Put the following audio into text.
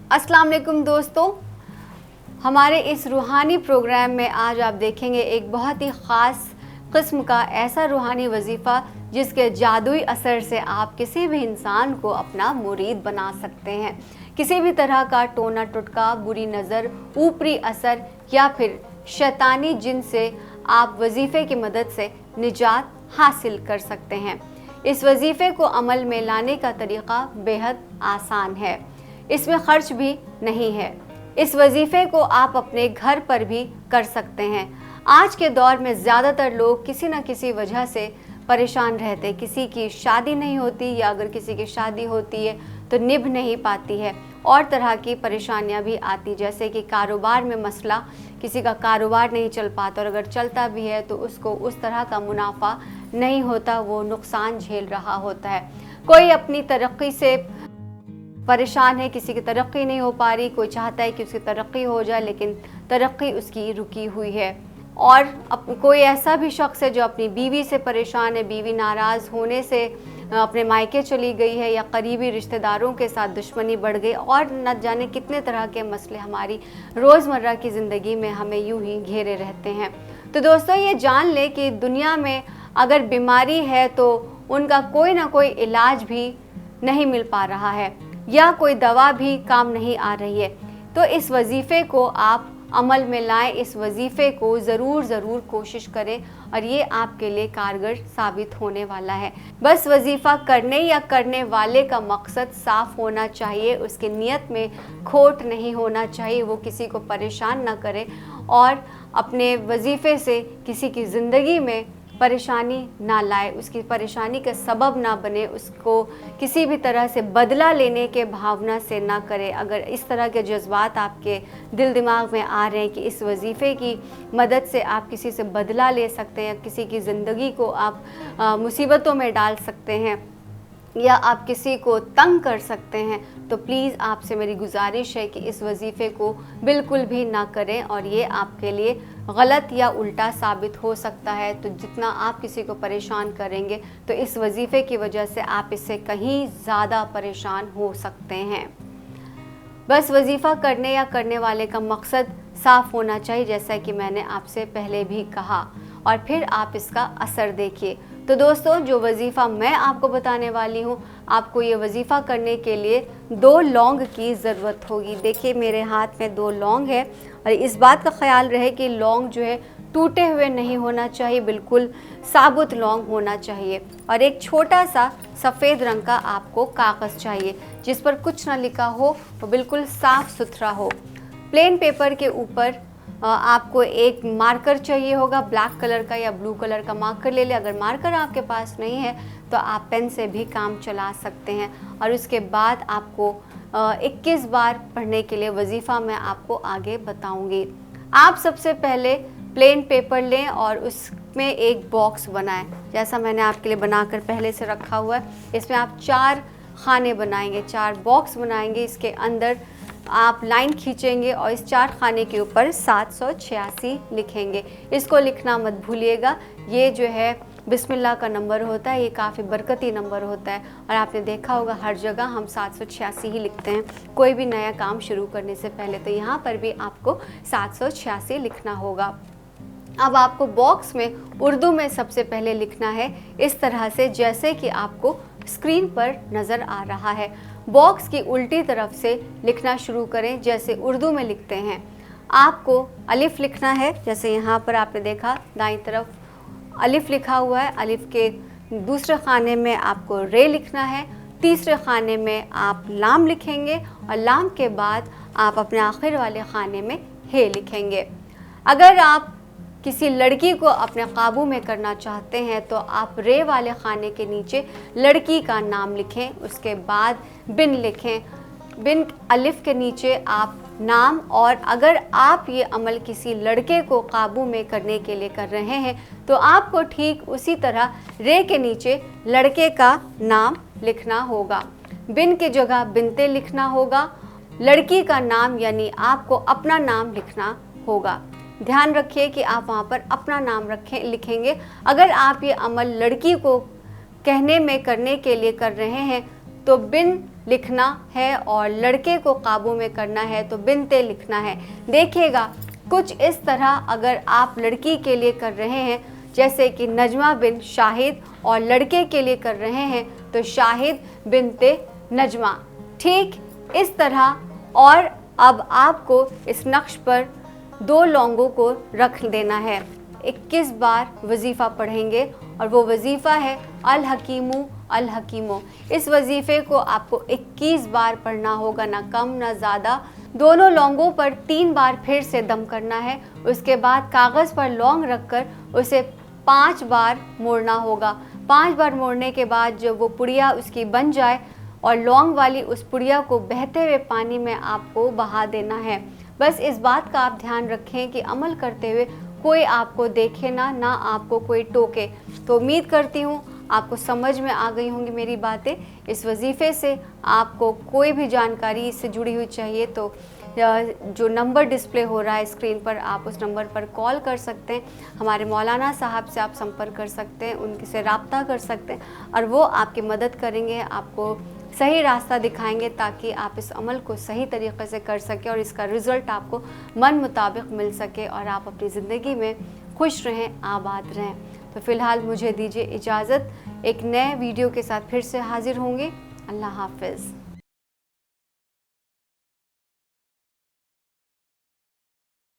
अस्सलाम वालेकुम दोस्तों, हमारे इस रूहानी प्रोग्राम में आज आप देखेंगे एक बहुत ही ख़ास किस्म का ऐसा रूहानी वजीफ़ा जिसके जादुई असर से आप किसी भी इंसान को अपना मुरीद बना सकते हैं। किसी भी तरह का टोना टुटका, बुरी नज़र, ऊपरी असर या फिर शैतानी जिन से आप वजीफ़े की मदद से निजात हासिल कर सकते हैं। इस वजीफ़े को अमल में लाने का तरीक़ा बेहद आसान है, इसमें ख़र्च भी नहीं है। इस वजीफ़े को आप अपने घर पर भी कर सकते हैं। आज के दौर में ज़्यादातर लोग किसी न किसी वजह से परेशान रहते, किसी की शादी नहीं होती या अगर किसी की शादी होती है तो निभ नहीं पाती है और तरह की परेशानियां भी आती, जैसे कि कारोबार में मसला, किसी का कारोबार नहीं चल पाता और अगर चलता भी है तो उसको उस तरह का मुनाफा नहीं होता, वो नुकसान झेल रहा होता है। कोई अपनी तरक्की से परेशान है, किसी की तरक्की नहीं हो पा रही, कोई चाहता है कि उसकी तरक्की हो जाए लेकिन तरक्की उसकी रुकी हुई है। और कोई ऐसा भी शख्स है जो अपनी बीवी से परेशान है, बीवी नाराज़ होने से अपने मायके चली गई है या करीबी रिश्तेदारों के साथ दुश्मनी बढ़ गई और न जाने कितने तरह के मसले हमारी रोज़मर्रा की ज़िंदगी में हमें यूं ही घेरे रहते हैं। तो दोस्तों, ये जान लें कि दुनिया में अगर बीमारी है तो उनका कोई ना कोई इलाज भी नहीं मिल पा रहा है या कोई दवा भी काम नहीं आ रही है। तो इस वजीफ़े को आप अमल में लाएं, इस वजीफ़े को ज़रूर कोशिश करें और ये आपके लिए कारगर साबित होने वाला है। बस वजीफ़ा करने या करने वाले का मकसद साफ़ होना चाहिए, उसकी नीयत में खोट नहीं होना चाहिए, वो किसी को परेशान ना करे और अपने वजीफ़े से किसी की ज़िंदगी में परेशानी ना लाए, उसकी परेशानी का सबब ना बने, उसको किसी भी तरह से बदला लेने के भावना से ना करे। अगर इस तरह के जज्बात आपके दिल दिमाग में आ रहे हैं कि इस वजीफ़े की मदद से आप किसी से बदला ले सकते हैं, किसी की ज़िंदगी को आप मुसीबतों में डाल सकते हैं या आप किसी को तंग कर सकते हैं, तो प्लीज़ आपसे मेरी गुजारिश है कि इस वजीफ़े को बिल्कुल भी ना करें और ये आपके लिए गलत या उल्टा साबित हो सकता है। तो जितना आप किसी को परेशान करेंगे तो इस वजीफ़े की वजह से आप इससे कहीं ज़्यादा परेशान हो सकते हैं। बस वजीफ़ा करने या करने वाले का मकसद साफ़ होना चाहिए, जैसा कि मैंने आपसे पहले भी कहा, और फिर आप इसका असर देखिए। तो दोस्तों, जो वजीफ़ा मैं आपको बताने वाली हूँ, आपको ये वजीफ़ा करने के लिए 2 लौंग की ज़रूरत होगी। देखिए मेरे हाथ में 2 लौंग है और इस बात का ख़याल रहे कि लौंग जो है टूटे हुए नहीं होना चाहिए, बिल्कुल साबुत लौंग होना चाहिए। और एक छोटा सा सफ़ेद रंग का आपको कागज़ चाहिए जिस पर कुछ ना लिखा हो, वो बिल्कुल साफ़ सुथरा हो। प्लेन पेपर के ऊपर आपको एक मार्कर चाहिए होगा, ब्लैक कलर का या ब्लू कलर का मार्कर ले लें। अगर मार्कर आपके पास नहीं है तो आप पेन से भी काम चला सकते हैं। और उसके बाद आपको 21 बार पढ़ने के लिए वजीफ़ा मैं आपको आगे बताऊंगी। आप सबसे पहले प्लेन पेपर लें और उसमें एक बॉक्स बनाएं, जैसा मैंने आपके लिए बनाकर पहले से रखा हुआ है। इसमें आप 4 खाने बनाएंगे, 4 बॉक्स बनाएंगे। इसके अंदर आप लाइन खींचेंगे और इस 4 खाने के ऊपर 786 लिखेंगे। इसको लिखना मत भूलिएगा। ये जो है बिस्मिल्लाह का नंबर होता है, ये काफ़ी बरकती नंबर होता है और आपने देखा होगा हर जगह हम 786 ही लिखते हैं कोई भी नया काम शुरू करने से पहले, तो यहाँ पर भी आपको 786 लिखना होगा। अब आपको बॉक्स में उर्दू में सबसे पहले लिखना है इस तरह से जैसे कि आपको स्क्रीन पर नज़र आ रहा है। बॉक्स की उल्टी तरफ से लिखना शुरू करें जैसे उर्दू में लिखते हैं। आपको अलिफ लिखना है, जैसे यहाँ पर आपने देखा दाईं तरफ अलिफ लिखा हुआ है। अलिफ के दूसरे खाने में आपको रे लिखना है, तीसरे खाने में आप लाम लिखेंगे और लाम के बाद आप अपने आखिर वाले खाने में हे लिखेंगे। अगर आप किसी लड़की को अपने काबू में करना चाहते हैं तो आप रे वाले खाने के नीचे लड़की का नाम लिखें, उसके बाद बिन लिखें। बिन अलिफ के नीचे आप नाम, और अगर आप ये अमल किसी लड़के को काबू में करने के लिए कर रहे हैं तो आपको ठीक उसी तरह रे के नीचे लड़के का नाम लिखना होगा। बिन की जगह बिनते लिखना होगा। लड़की का नाम यानी आपको अपना नाम लिखना होगा। ध्यान रखिए कि आप वहाँ पर अपना नाम लिखेंगे। अगर आप ये अमल लड़की को कहने में करने के लिए कर रहे हैं तो बिन लिखना है और लड़के को काबू में करना है तो बिनते लिखना है। देखिएगा कुछ इस तरह अगर आप लड़की के लिए कर रहे हैं जैसे कि नजमा बिन शाहिद और लड़के के लिए कर रहे हैं तो शाहिद बिनते नजमा, ठीक इस तरह। और अब आपको इस नक्श पर 2 लौंगों को रख देना है। 21 बार वजीफ़ा पढ़ेंगे और वो वजीफ़ा है अल हकीमु अल हकीमो। इस वजीफ़े को आपको 21 बार पढ़ना होगा, ना कम ना ज़्यादा। दोनों लौंगों पर 3 बार फिर से दम करना है। उसके बाद कागज़ पर लौंग रखकर उसे 5 बार मोड़ना होगा। 5 बार मोड़ने के बाद जब वो पुड़िया उसकी बन जाए और लौंग वाली उस पुड़िया को बहते हुए पानी में आपको बहा देना है। बस इस बात का आप ध्यान रखें कि अमल करते हुए कोई आपको देखे ना आपको कोई टोके। तो उम्मीद करती हूँ आपको समझ में आ गई होंगी मेरी बातें। इस वजीफ़े से आपको कोई भी जानकारी इससे जुड़ी हुई चाहिए तो जो नंबर डिस्प्ले हो रहा है स्क्रीन पर, आप उस नंबर पर कॉल कर सकते हैं। हमारे मौलाना साहब से आप संपर्क कर सकते हैं, उनसे रब्ता कर सकते हैं और वो आपकी मदद करेंगे, आपको सही रास्ता दिखाएंगे ताकि आप इस अमल को सही तरीक़े से कर सकें और इसका रिज़ल्ट आपको मन मुताबिक मिल सके और आप अपनी ज़िंदगी में खुश रहें, आबाद रहें। तो फ़िलहाल मुझे दीजिए इजाज़त, एक नए वीडियो के साथ फिर से हाज़िर होंगे। अल्लाह हाफ़िज़।